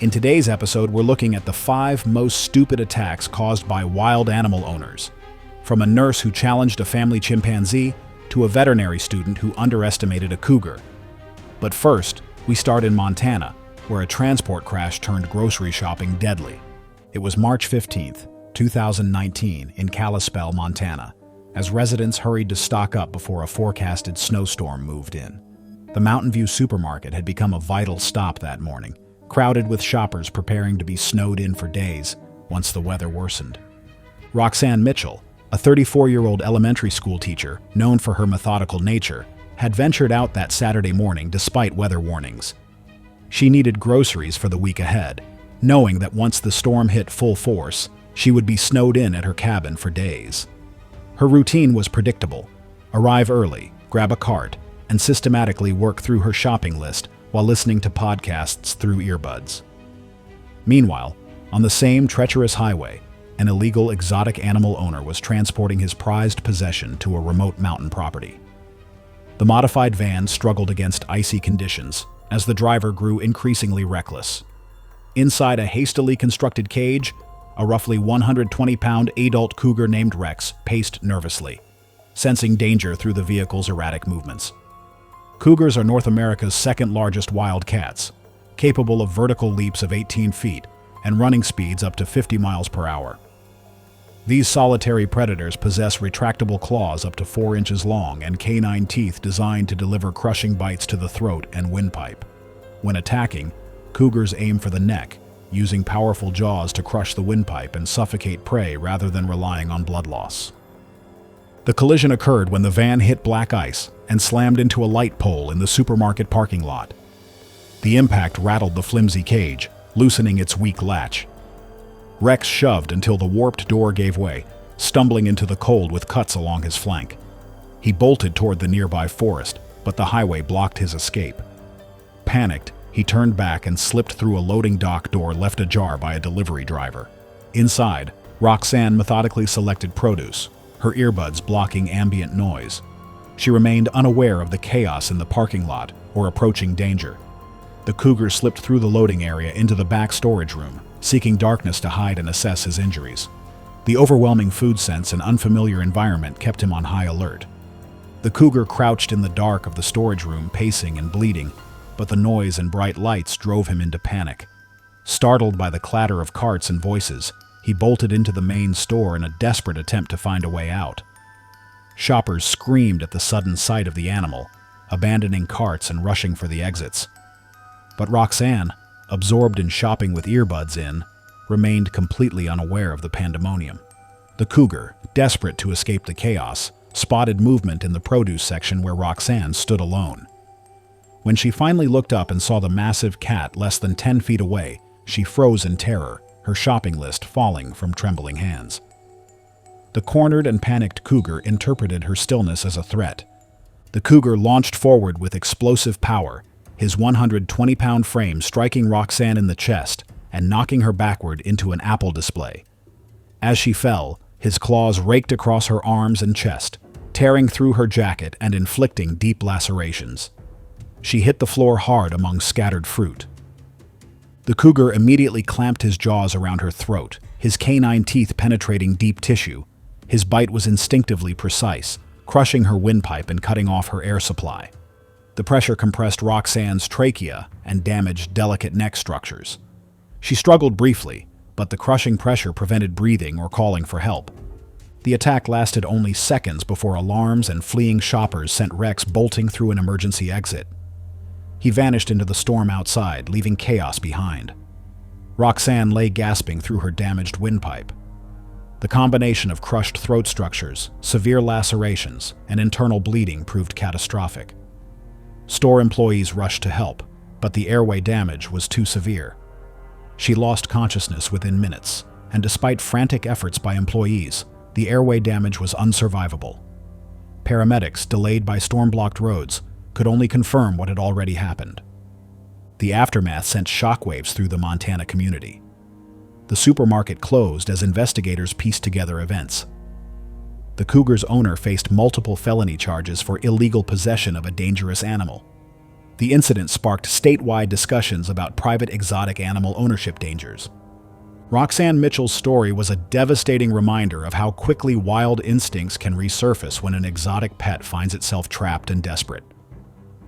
In today's episode, we're looking at the 5 most stupid attacks caused by wild animal owners. From a nurse who challenged a family chimpanzee to a veterinary student who underestimated a cougar. But first, we start in Montana, where a transport crash turned grocery shopping deadly. It was March 15th, 2019, in Kalispell, Montana, as residents hurried to stock up before a forecasted snowstorm moved in. The Mountain View supermarket had become a vital stop that morning, crowded with shoppers preparing to be snowed in for days once the weather worsened. Roxanne Mitchell, a 34-year-old elementary school teacher known for her methodical nature, had ventured out that Saturday morning despite weather warnings. She needed groceries for the week ahead, knowing that once the storm hit full force, she would be snowed in at her cabin for days. Her routine was predictable: arrive early, grab a cart, and systematically work through her shopping list while listening to podcasts through earbuds. Meanwhile, on the same treacherous highway, an illegal exotic animal owner was transporting his prized possession to a remote mountain property. The modified van struggled against icy conditions as the driver grew increasingly reckless. Inside a hastily constructed cage, a roughly 120-pound adult cougar named Rex paced nervously, sensing danger through the vehicle's erratic movements. Cougars are North America's second-largest wild cats, capable of vertical leaps of 18 feet and running speeds up to 50 miles per hour. These solitary predators possess retractable claws up to 4 inches long and canine teeth designed to deliver crushing bites to the throat and windpipe. When attacking, cougars aim for the neck, using powerful jaws to crush the windpipe and suffocate prey rather than relying on blood loss. The collision occurred when the van hit black ice and slammed into a light pole in the supermarket parking lot. The impact rattled the flimsy cage, loosening its weak latch. Rex shoved until the warped door gave way, stumbling into the cold with cuts along his flank. He bolted toward the nearby forest, but the highway blocked his escape. Panicked, he turned back and slipped through a loading dock door left ajar by a delivery driver. Inside, Roxanne methodically selected produce, her earbuds blocking ambient noise. She remained unaware of the chaos in the parking lot or approaching danger. The cougar slipped through the loading area into the back storage room, seeking darkness to hide and assess his injuries. The overwhelming food sense and unfamiliar environment kept him on high alert. The cougar crouched in the dark of the storage room, pacing and bleeding, but the noise and bright lights drove him into panic. Startled by the clatter of carts and voices, he bolted into the main store in a desperate attempt to find a way out. Shoppers screamed at the sudden sight of the animal, abandoning carts and rushing for the exits. But Roxanne, absorbed in shopping with earbuds in, remained completely unaware of the pandemonium. The cougar, desperate to escape the chaos, spotted movement in the produce section where Roxanne stood alone. When she finally looked up and saw the massive cat less than 10 feet away, she froze in terror, her shopping list falling from trembling hands. The cornered and panicked cougar interpreted her stillness as a threat. The cougar launched forward with explosive power, his 120-pound frame striking Roxanne in the chest and knocking her backward into an apple display. As she fell, his claws raked across her arms and chest, tearing through her jacket and inflicting deep lacerations. She hit the floor hard among scattered fruit. The cougar immediately clamped his jaws around her throat, his canine teeth penetrating deep tissue. His bite was instinctively precise, crushing her windpipe and cutting off her air supply. The pressure compressed Roxanne's trachea and damaged delicate neck structures. She struggled briefly, but the crushing pressure prevented breathing or calling for help. The attack lasted only seconds before alarms and fleeing shoppers sent Rex bolting through an emergency exit. He vanished into the storm outside, leaving chaos behind. Roxanne lay gasping through her damaged windpipe. The combination of crushed throat structures, severe lacerations, and internal bleeding proved catastrophic. Store employees rushed to help, but the airway damage was too severe. She lost consciousness within minutes, and despite frantic efforts by employees, the airway damage was unsurvivable. Paramedics, delayed by storm-blocked roads, could only confirm what had already happened. The aftermath sent shockwaves through the Montana community. The supermarket closed as investigators pieced together events. The cougar's owner faced multiple felony charges for illegal possession of a dangerous animal. The incident sparked statewide discussions about private exotic animal ownership dangers. Roxanne Mitchell's story was a devastating reminder of how quickly wild instincts can resurface when an exotic pet finds itself trapped and desperate.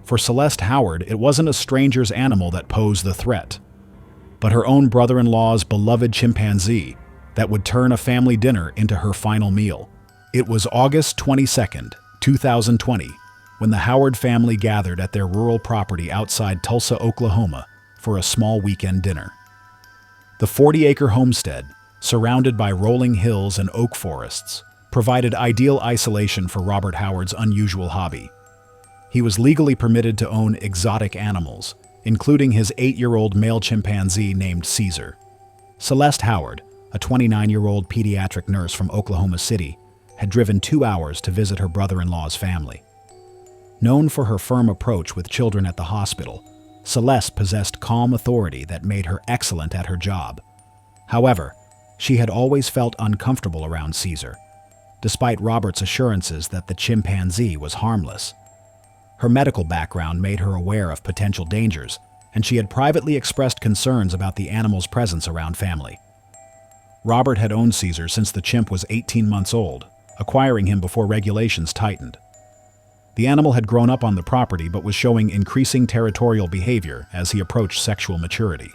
For Celeste Howard, it wasn't a stranger's animal that posed the threat, but her own brother-in-law's beloved chimpanzee that would turn a family dinner into her final meal. It was August 22nd, 2020, when the Howard family gathered at their rural property outside Tulsa, Oklahoma, for a small weekend dinner. The 40-acre homestead, surrounded by rolling hills and oak forests, provided ideal isolation for Robert Howard's unusual hobby. He was legally permitted to own exotic animals, including his 8-year-old male chimpanzee named Caesar. Celeste Howard, a 29-year-old pediatric nurse from Oklahoma City, had driven 2 hours to visit her brother-in-law's family. Known for her firm approach with children at the hospital, Celeste possessed calm authority that made her excellent at her job. However, she had always felt uncomfortable around Caesar, despite Robert's assurances that the chimpanzee was harmless. Her medical background made her aware of potential dangers, and she had privately expressed concerns about the animal's presence around family. Robert had owned Caesar since the chimp was 18 months old, acquiring him before regulations tightened. The animal had grown up on the property but was showing increasing territorial behavior as he approached sexual maturity.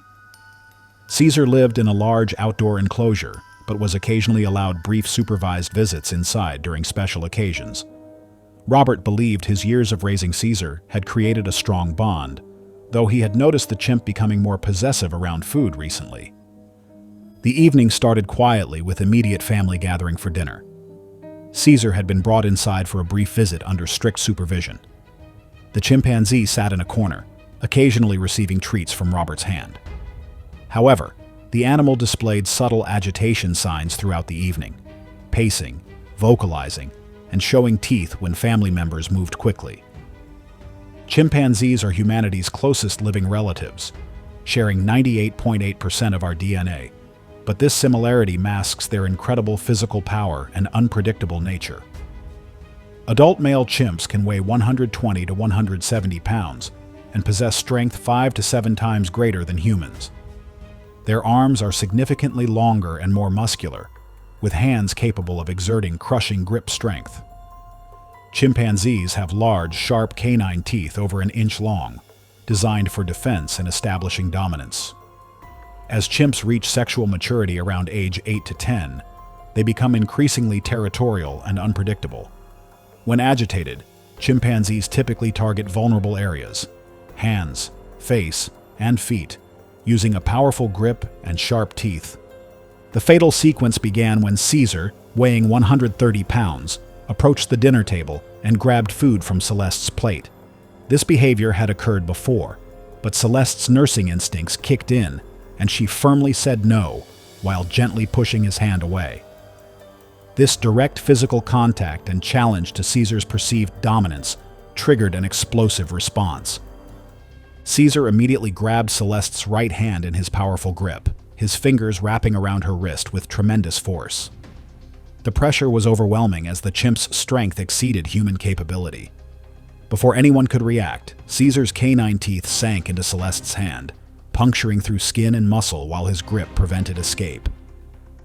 Caesar lived in a large outdoor enclosure, but was occasionally allowed brief supervised visits inside during special occasions. Robert believed his years of raising Caesar had created a strong bond, though he had noticed the chimp becoming more possessive around food recently. The evening started quietly with immediate family gathering for dinner. Caesar had been brought inside for a brief visit under strict supervision. The chimpanzee sat in a corner, occasionally receiving treats from Robert's hand. However, the animal displayed subtle agitation signs throughout the evening, pacing, vocalizing, and showing teeth when family members moved quickly. Chimpanzees are humanity's closest living relatives, sharing 98.8% of our DNA. But this similarity masks their incredible physical power and unpredictable nature. Adult male chimps can weigh 120 to 170 pounds and possess strength 5 to 7 times greater than humans. Their arms are significantly longer and more muscular, with hands capable of exerting crushing grip strength. Chimpanzees have large, sharp canine teeth over an inch long, designed for defense and establishing dominance. As chimps reach sexual maturity around age 8 to 10, they become increasingly territorial and unpredictable. When agitated, chimpanzees typically target vulnerable areas, hands, face, and feet, using a powerful grip and sharp teeth. The fatal sequence began when Caesar, weighing 130 pounds, approached the dinner table and grabbed food from Celeste's plate. This behavior had occurred before, but Celeste's nursing instincts kicked in, and she firmly said no, while gently pushing his hand away. This direct physical contact and challenge to Caesar's perceived dominance triggered an explosive response. Caesar immediately grabbed Celeste's right hand in his powerful grip, his fingers wrapping around her wrist with tremendous force. The pressure was overwhelming as the chimp's strength exceeded human capability. Before anyone could react, Caesar's canine teeth sank into Celeste's hand, puncturing through skin and muscle while his grip prevented escape.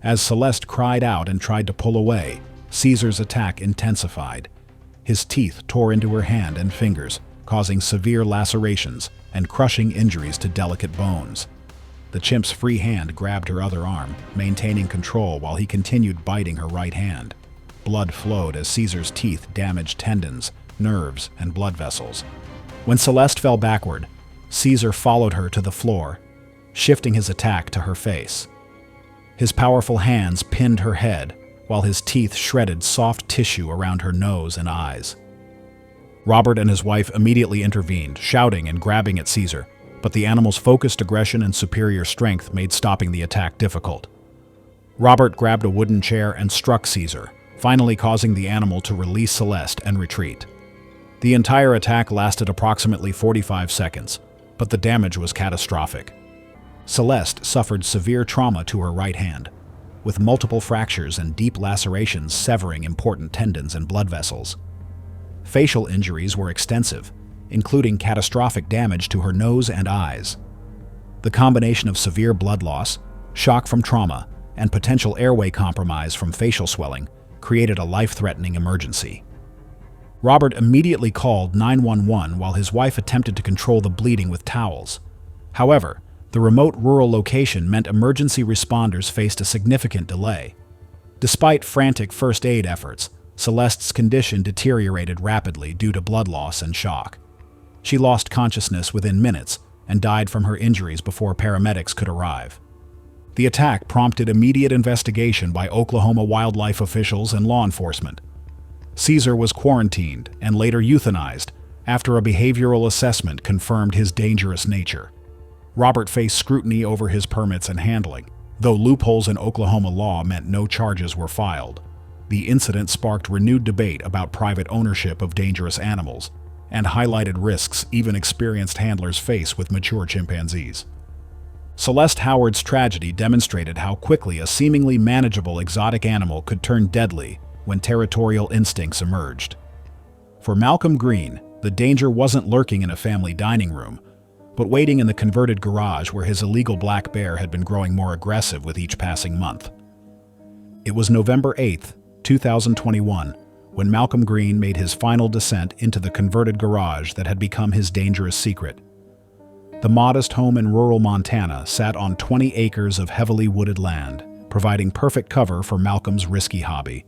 As Celeste cried out and tried to pull away, Caesar's attack intensified. His teeth tore into her hand and fingers, causing severe lacerations and crushing injuries to delicate bones. The chimp's free hand grabbed her other arm, maintaining control while he continued biting her right hand. Blood flowed as Caesar's teeth damaged tendons, nerves, and blood vessels. When Celeste fell backward, Caesar followed her to the floor, shifting his attack to her face. His powerful hands pinned her head, while his teeth shredded soft tissue around her nose and eyes. Robert and his wife immediately intervened, shouting and grabbing at Caesar, but the animal's focused aggression and superior strength made stopping the attack difficult. Robert grabbed a wooden chair and struck Caesar, finally causing the animal to release Celeste and retreat. The entire attack lasted approximately 45 seconds, but the damage was catastrophic. Celeste suffered severe trauma to her right hand, with multiple fractures and deep lacerations severing important tendons and blood vessels. Facial injuries were extensive, including catastrophic damage to her nose and eyes. The combination of severe blood loss, shock from trauma, and potential airway compromise from facial swelling created a life-threatening emergency. Robert immediately called 911 while his wife attempted to control the bleeding with towels. However, the remote rural location meant emergency responders faced a significant delay. Despite frantic first aid efforts, Celeste's condition deteriorated rapidly due to blood loss and shock. She lost consciousness within minutes and died from her injuries before paramedics could arrive. The attack prompted immediate investigation by Oklahoma wildlife officials and law enforcement. Caesar was quarantined and later euthanized after a behavioral assessment confirmed his dangerous nature. Robert faced scrutiny over his permits and handling, though loopholes in Oklahoma law meant no charges were filed. The incident sparked renewed debate about private ownership of dangerous animals and highlighted risks even experienced handlers face with mature chimpanzees. Celeste Howard's tragedy demonstrated how quickly a seemingly manageable exotic animal could turn deadly when territorial instincts emerged. For Malcolm Green, the danger wasn't lurking in a family dining room, but waiting in the converted garage where his illegal black bear had been growing more aggressive with each passing month. It was November 8, 2021, when Malcolm Green made his final descent into the converted garage that had become his dangerous secret. The modest home in rural Montana sat on 20 acres of heavily wooded land, providing perfect cover for Malcolm's risky hobby.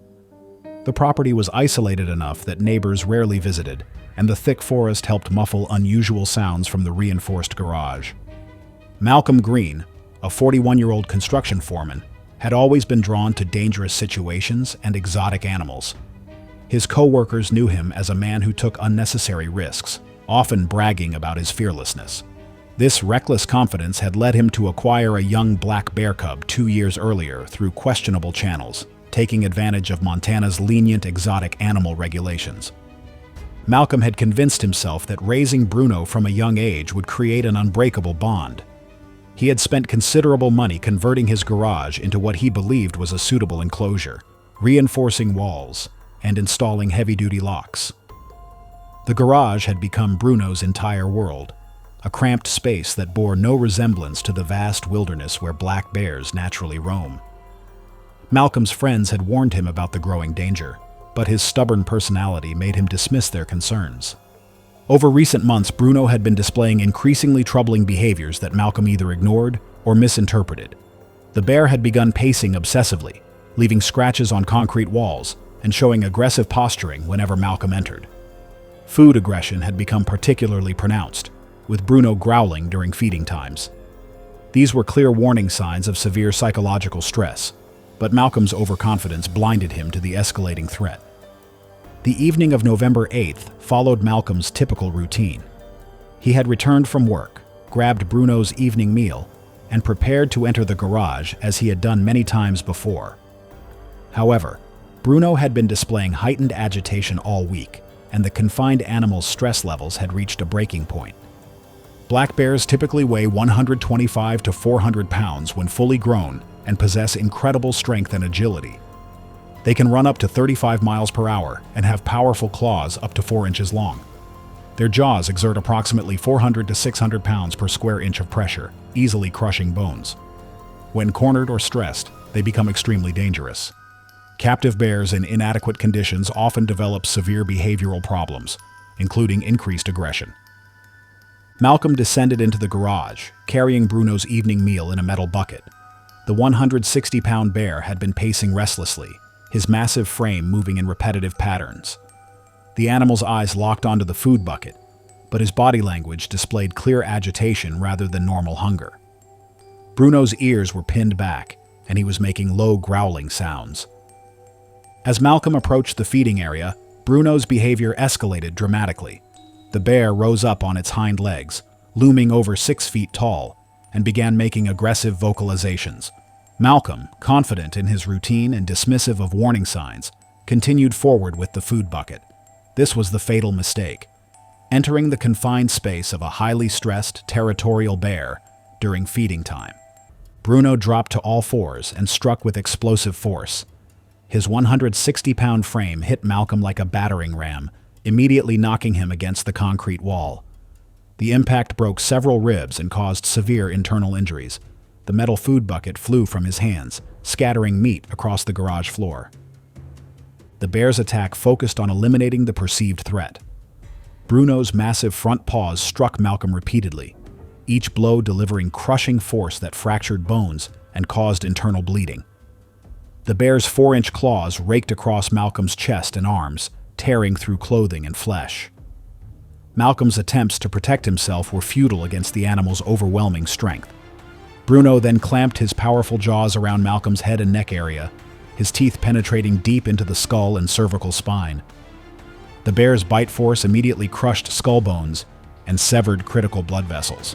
The property was isolated enough that neighbors rarely visited, and the thick forest helped muffle unusual sounds from the reinforced garage. Malcolm Green, a 41-year-old construction foreman, had always been drawn to dangerous situations and exotic animals. His co-workers knew him as a man who took unnecessary risks, often bragging about his fearlessness. This reckless confidence had led him to acquire a young black bear cub 2 years earlier through questionable channels, taking advantage of Montana's lenient exotic animal regulations. Malcolm had convinced himself that raising Bruno from a young age would create an unbreakable bond. He had spent considerable money converting his garage into what he believed was a suitable enclosure, reinforcing walls, and installing heavy-duty locks. The garage had become Bruno's entire world, a cramped space that bore no resemblance to the vast wilderness where black bears naturally roam. Malcolm's friends had warned him about the growing danger, but his stubborn personality made him dismiss their concerns. Over recent months, Bruno had been displaying increasingly troubling behaviors that Malcolm either ignored or misinterpreted. The bear had begun pacing obsessively, leaving scratches on concrete walls and showing aggressive posturing whenever Malcolm entered. Food aggression had become particularly pronounced, with Bruno growling during feeding times. These were clear warning signs of severe psychological stress, but Malcolm's overconfidence blinded him to the escalating threat. The evening of November 8th followed Malcolm's typical routine. He had returned from work, grabbed Bruno's evening meal, and prepared to enter the garage as he had done many times before. However, Bruno had been displaying heightened agitation all week, and the confined animal's stress levels had reached a breaking point. Black bears typically weigh 125 to 400 pounds when fully grown and possess incredible strength and agility. They can run up to 35 miles per hour and have powerful claws up to 4 inches long. Their jaws exert approximately 400 to 600 pounds per square inch of pressure, easily crushing bones. When cornered or stressed, they become extremely dangerous. Captive bears in inadequate conditions often develop severe behavioral problems, including increased aggression. Malcolm descended into the garage, carrying Bruno's evening meal in a metal bucket. The 160-pound bear had been pacing restlessly, his massive frame moving in repetitive patterns. The animal's eyes locked onto the food bucket, but his body language displayed clear agitation rather than normal hunger. Bruno's ears were pinned back, and he was making low growling sounds. As Malcolm approached the feeding area, Bruno's behavior escalated dramatically. The bear rose up on its hind legs, looming over 6 feet tall, and began making aggressive vocalizations. Malcolm, confident in his routine and dismissive of warning signs, continued forward with the food bucket. This was the fatal mistake, entering the confined space of a highly stressed, territorial bear during feeding time. Bruno dropped to all fours and struck with explosive force. His 160-pound frame hit Malcolm like a battering ram, immediately knocking him against the concrete wall. The impact broke several ribs and caused severe internal injuries. The metal food bucket flew from his hands, scattering meat across the garage floor. The bear's attack focused on eliminating the perceived threat. Bruno's massive front paws struck Malcolm repeatedly, each blow delivering crushing force that fractured bones and caused internal bleeding. The bear's 4-inch claws raked across Malcolm's chest and arms, tearing through clothing and flesh. Malcolm's attempts to protect himself were futile against the animal's overwhelming strength. Bruno then clamped his powerful jaws around Malcolm's head and neck area, his teeth penetrating deep into the skull and cervical spine. The bear's bite force immediately crushed skull bones and severed critical blood vessels.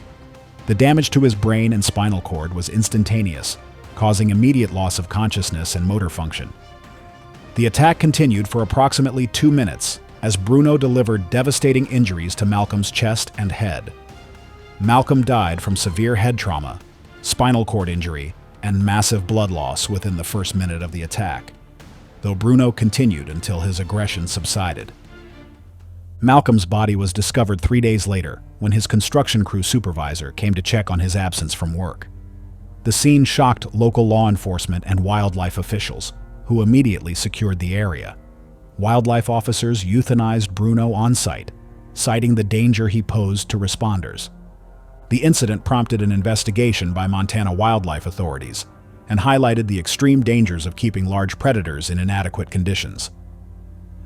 The damage to his brain and spinal cord was instantaneous, causing immediate loss of consciousness and motor function. The attack continued for approximately 2 minutes as Bruno delivered devastating injuries to Malcolm's chest and head. Malcolm died from severe head trauma, spinal cord injury, and massive blood loss within the first minute of the attack, though Bruno continued until his aggression subsided. Malcolm's body was discovered 3 days later when his construction crew supervisor came to check on his absence from work. The scene shocked local law enforcement and wildlife officials, who immediately secured the area. Wildlife officers euthanized Bruno on site, citing the danger he posed to responders. The incident prompted an investigation by Montana wildlife authorities and highlighted the extreme dangers of keeping large predators in inadequate conditions.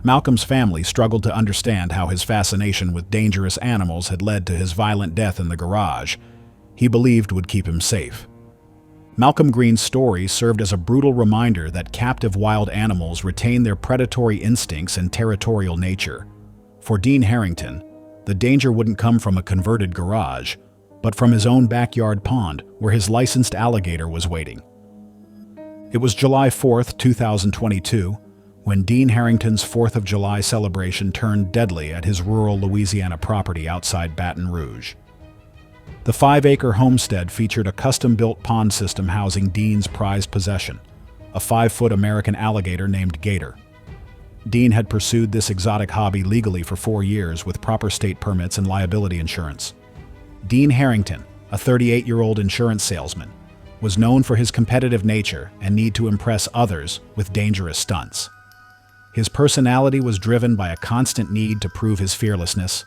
Malcolm's family struggled to understand how his fascination with dangerous animals had led to his violent death in the garage he believed would keep him safe. Malcolm Green's story served as a brutal reminder that captive wild animals retain their predatory instincts and territorial nature. For Dean Harrington, the danger wouldn't come from a converted garage, but from his own backyard pond where his licensed alligator was waiting. It was July 4th, 2022, when Dean Harrington's 4th of July celebration turned deadly at his rural Louisiana property outside Baton Rouge. The 5-acre homestead featured a custom-built pond system housing Dean's prized possession, a 5-foot American alligator named Gator. Dean had pursued this exotic hobby legally for 4 years with proper state permits and liability insurance. Dean Harrington, a 38-year-old insurance salesman, was known for his competitive nature and need to impress others with dangerous stunts. His personality was driven by a constant need to prove his fearlessness,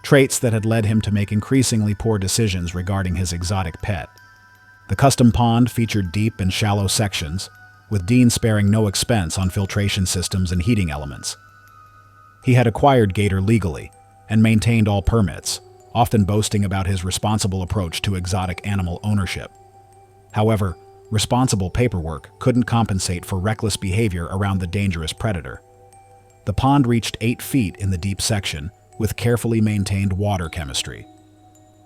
traits that had led him to make increasingly poor decisions regarding his exotic pet. The custom pond featured deep and shallow sections, with Dean sparing no expense on filtration systems and heating elements. He had acquired Gator legally and maintained all permits, often boasting about his responsible approach to exotic animal ownership. However, responsible paperwork couldn't compensate for reckless behavior around the dangerous predator. The pond reached 8 feet in the deep section, with carefully maintained water chemistry.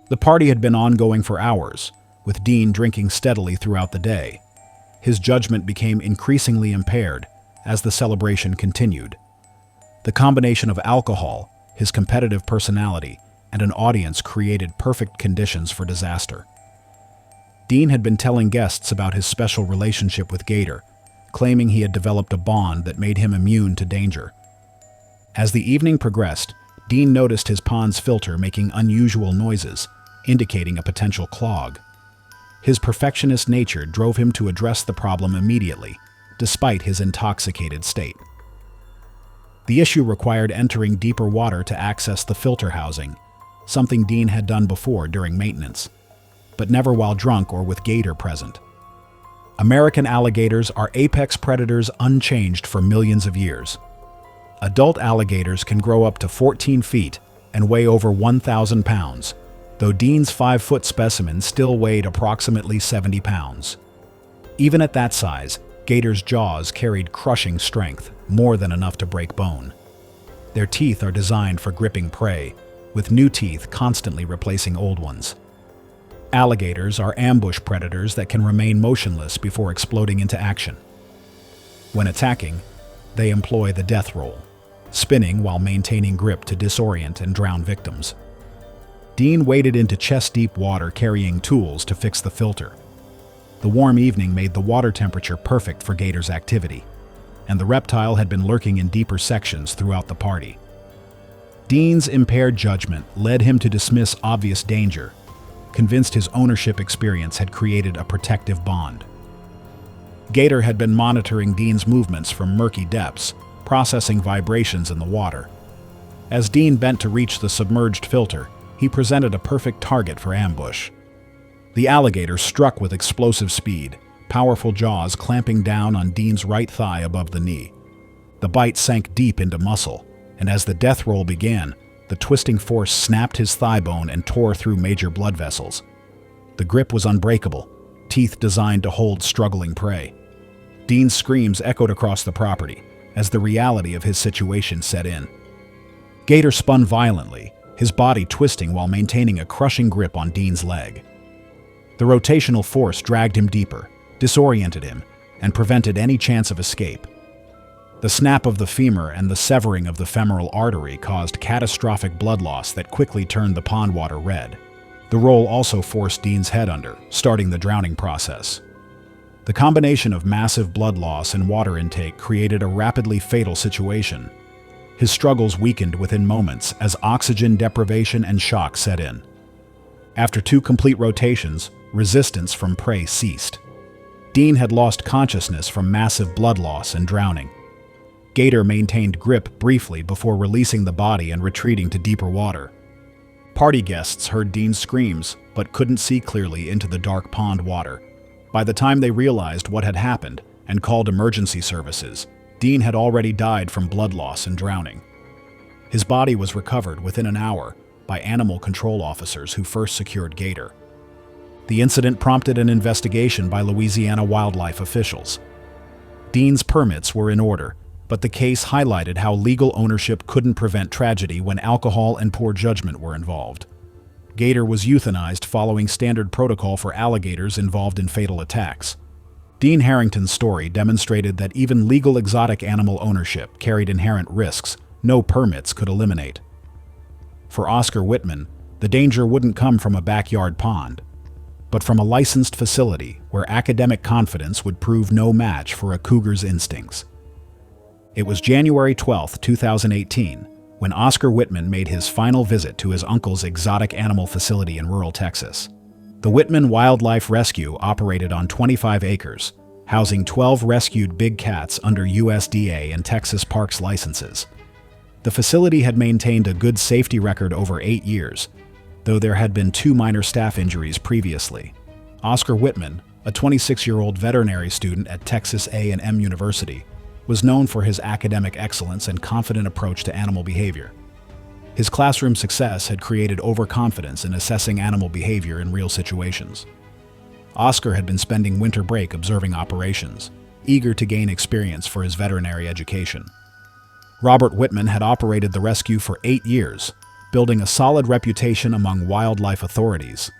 The party had been ongoing for hours, with Dean drinking steadily throughout the day. His judgment became increasingly impaired as the celebration continued. The combination of alcohol, his competitive personality, and an audience created perfect conditions for disaster. Dean had been telling guests about his special relationship with Gator, claiming he had developed a bond that made him immune to danger. As the evening progressed, Dean noticed his pond's filter making unusual noises, indicating a potential clog. His perfectionist nature drove him to address the problem immediately, despite his intoxicated state. The issue required entering deeper water to access the filter housing, something Dean had done before during maintenance, but never while drunk or with Gator present. American alligators are apex predators unchanged for millions of years. Adult alligators can grow up to 14 feet and weigh over 1,000 pounds, though Dean's 5-foot specimen still weighed approximately 70 pounds. Even at that size, Gator's jaws carried crushing strength, more than enough to break bone. Their teeth are designed for gripping prey, with new teeth constantly replacing old ones. Alligators are ambush predators that can remain motionless before exploding into action. When attacking, they employ the death roll, spinning while maintaining grip to disorient and drown victims. Dean waded into chest-deep water carrying tools to fix the filter. The warm evening made the water temperature perfect for Gator's activity, and the reptile had been lurking in deeper sections throughout the party. Dean's impaired judgment led him to dismiss obvious danger, convinced his ownership experience had created a protective bond. Gator had been monitoring Dean's movements from murky depths, processing vibrations in the water. As Dean bent to reach the submerged filter, he presented a perfect target for ambush. The alligator struck with explosive speed, powerful jaws clamping down on Dean's right thigh above the knee. The bite sank deep into muscle, and as the death roll began, the twisting force snapped his thigh bone and tore through major blood vessels. The grip was unbreakable, teeth designed to hold struggling prey. Dean's screams echoed across the property as the reality of his situation set in. Gator spun violently, his body twisting while maintaining a crushing grip on Dean's leg. The rotational force dragged him deeper, disoriented him, and prevented any chance of escape. The snap of the femur and the severing of the femoral artery caused catastrophic blood loss that quickly turned the pond water red. The roll also forced Dean's head under, starting the drowning process. The combination of massive blood loss and water intake created a rapidly fatal situation. His struggles weakened within moments as oxygen deprivation and shock set in. After 2 complete rotations, resistance from prey ceased. Dean had lost consciousness from massive blood loss and drowning. Gator maintained grip briefly before releasing the body and retreating to deeper water. Party guests heard Dean's screams, but couldn't see clearly into the dark pond water. By the time they realized what had happened and called emergency services, Dean had already died from blood loss and drowning. His body was recovered within an hour by animal control officers who first secured Gator. The incident prompted an investigation by Louisiana wildlife officials. Dean's permits were in order, but the case highlighted how legal ownership couldn't prevent tragedy when alcohol and poor judgment were involved. Gator was euthanized following standard protocol for alligators involved in fatal attacks. Dean Harrington's story demonstrated that even legal exotic animal ownership carried inherent risks no permits could eliminate. For Oscar Whitman, the danger wouldn't come from a backyard pond, but from a licensed facility where academic confidence would prove no match for a cougar's instincts. It was January 12, 2018, when Oscar Whitman made his final visit to his uncle's exotic animal facility in rural Texas. The Whitman Wildlife Rescue operated on 25 acres, housing 12 rescued big cats under USDA and Texas Parks licenses. The facility had maintained a good safety record over 8 years, though there had been 2 minor staff injuries previously. Oscar Whitman, a 26-year-old veterinary student at Texas A&M University, was known for his academic excellence and confident approach to animal behavior. His classroom success had created overconfidence in assessing animal behavior in real situations. Oscar had been spending winter break observing operations, eager to gain experience for his veterinary education. Robert Whitman had operated the rescue for 8 years, building a solid reputation among wildlife authorities.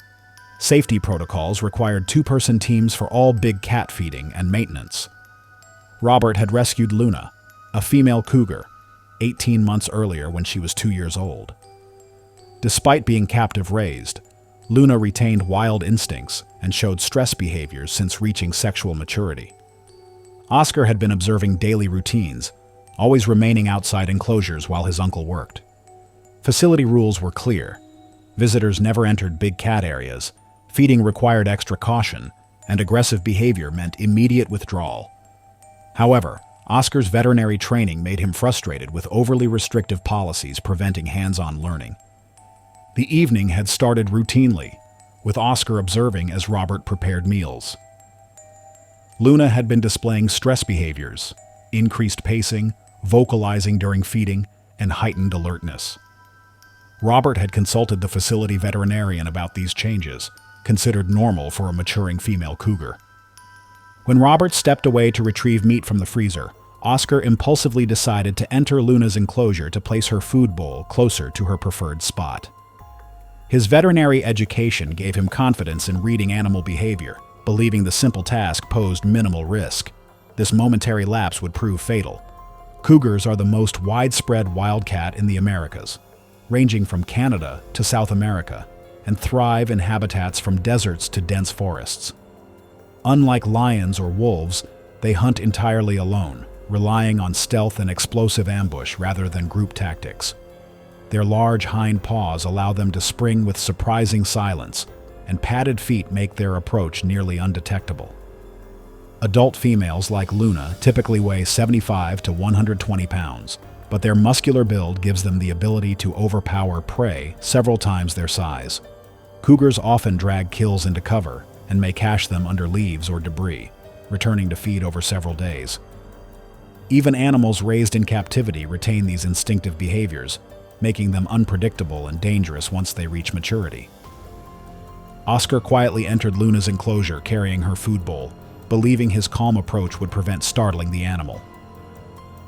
Safety protocols required 2-person teams for all big cat feeding and maintenance. Robert had rescued Luna, a female cougar, 18 months earlier when she was 2 years old. Despite being captive-raised, Luna retained wild instincts and showed stress behaviors since reaching sexual maturity. Oscar had been observing daily routines, always remaining outside enclosures while his uncle worked. Facility rules were clear. Visitors never entered big cat areas, feeding required extra caution, and aggressive behavior meant immediate withdrawal. However, Oscar's veterinary training made him frustrated with overly restrictive policies preventing hands-on learning. The evening had started routinely, with Oscar observing as Robert prepared meals. Luna had been displaying stress behaviors, increased pacing, vocalizing during feeding, and heightened alertness. Robert had consulted the facility veterinarian about these changes, considered normal for a maturing female cougar. When Robert stepped away to retrieve meat from the freezer, Oscar impulsively decided to enter Luna's enclosure to place her food bowl closer to her preferred spot. His veterinary education gave him confidence in reading animal behavior, believing the simple task posed minimal risk. This momentary lapse would prove fatal. Cougars are the most widespread wildcat in the Americas, ranging from Canada to South America, and thrive in habitats from deserts to dense forests. Unlike lions or wolves, they hunt entirely alone, relying on stealth and explosive ambush rather than group tactics. Their large hind paws allow them to spring with surprising silence, and padded feet make their approach nearly undetectable. Adult females like Luna typically weigh 75 to 120 pounds, but their muscular build gives them the ability to overpower prey several times their size. Cougars often drag kills into cover and may cache them under leaves or debris, returning to feed over several days. Even animals raised in captivity retain these instinctive behaviors, making them unpredictable and dangerous once they reach maturity. Oscar quietly entered Luna's enclosure carrying her food bowl, believing his calm approach would prevent startling the animal.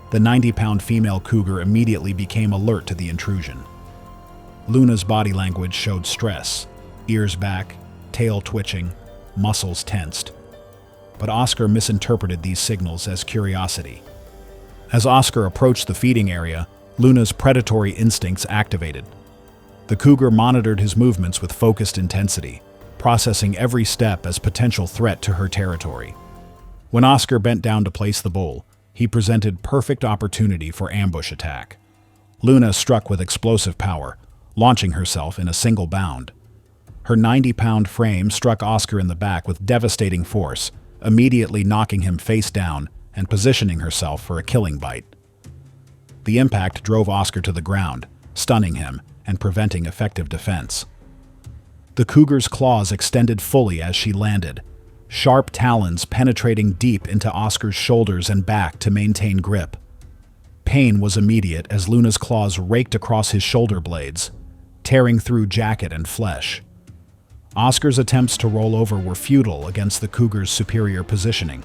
The 90-pound female cougar immediately became alert to the intrusion. Luna's body language showed stress, ears back, tail twitching, muscles tensed. But Oscar misinterpreted these signals as curiosity. As Oscar approached the feeding area, Luna's predatory instincts activated. The cougar monitored his movements with focused intensity, processing every step as potential threat to her territory. When Oscar bent down to place the bowl, he presented perfect opportunity for ambush attack. Luna struck with explosive power, launching herself in a single bound. Her 90-pound frame struck Oscar in the back with devastating force, immediately knocking him face down and positioning herself for a killing bite. The impact drove Oscar to the ground, stunning him and preventing effective defense. The cougar's claws extended fully as she landed, sharp talons penetrating deep into Oscar's shoulders and back to maintain grip. Pain was immediate as Luna's claws raked across his shoulder blades, tearing through jacket and flesh. Oscar's attempts to roll over were futile against the cougar's superior positioning.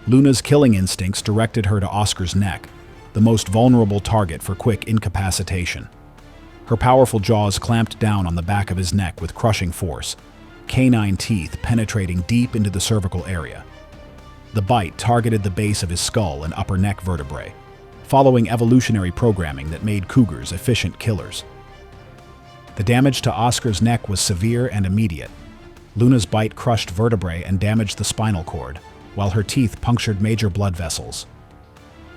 Luna's killing instincts directed her to Oscar's neck, the most vulnerable target for quick incapacitation. Her powerful jaws clamped down on the back of his neck with crushing force, canine teeth penetrating deep into the cervical area. The bite targeted the base of his skull and upper neck vertebrae, following evolutionary programming that made cougars efficient killers. The damage to Oscar's neck was severe and immediate. Luna's bite crushed vertebrae and damaged the spinal cord, while her teeth punctured major blood vessels.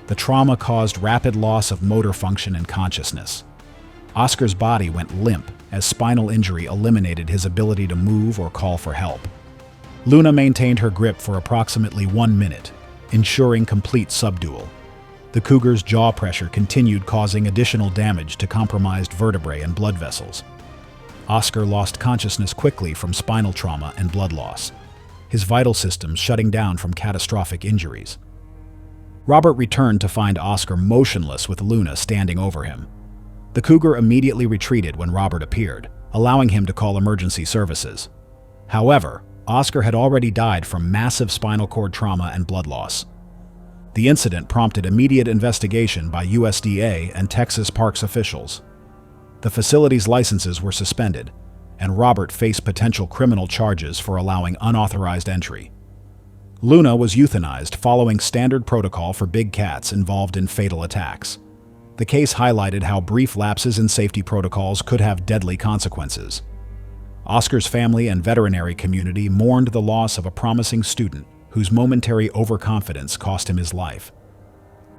The trauma caused rapid loss of motor function and consciousness. Oscar's body went limp as spinal injury eliminated his ability to move or call for help. Luna maintained her grip for approximately 1 minute, ensuring complete subdual. The cougar's jaw pressure continued, causing additional damage to compromised vertebrae and blood vessels. Oscar lost consciousness quickly from spinal trauma and blood loss, his vital systems shutting down from catastrophic injuries. Robert returned to find Oscar motionless with Luna standing over him. The cougar immediately retreated when Robert appeared, allowing him to call emergency services. However, Oscar had already died from massive spinal cord trauma and blood loss. The incident prompted immediate investigation by USDA and Texas Parks officials. The facility's licenses were suspended, and Robert faced potential criminal charges for allowing unauthorized entry. Luna was euthanized following standard protocol for big cats involved in fatal attacks. The case highlighted how brief lapses in safety protocols could have deadly consequences. Oscar's family and veterinary community mourned the loss of a promising student whose momentary overconfidence cost him his life.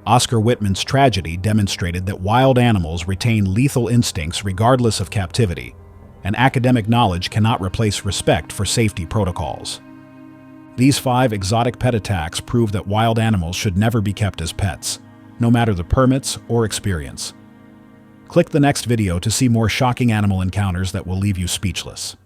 Oscar Whitman's tragedy demonstrated that wild animals retain lethal instincts regardless of captivity, and academic knowledge cannot replace respect for safety protocols. These 5 exotic pet attacks prove that wild animals should never be kept as pets, no matter the permits or experience. Click the next video to see more shocking animal encounters that will leave you speechless.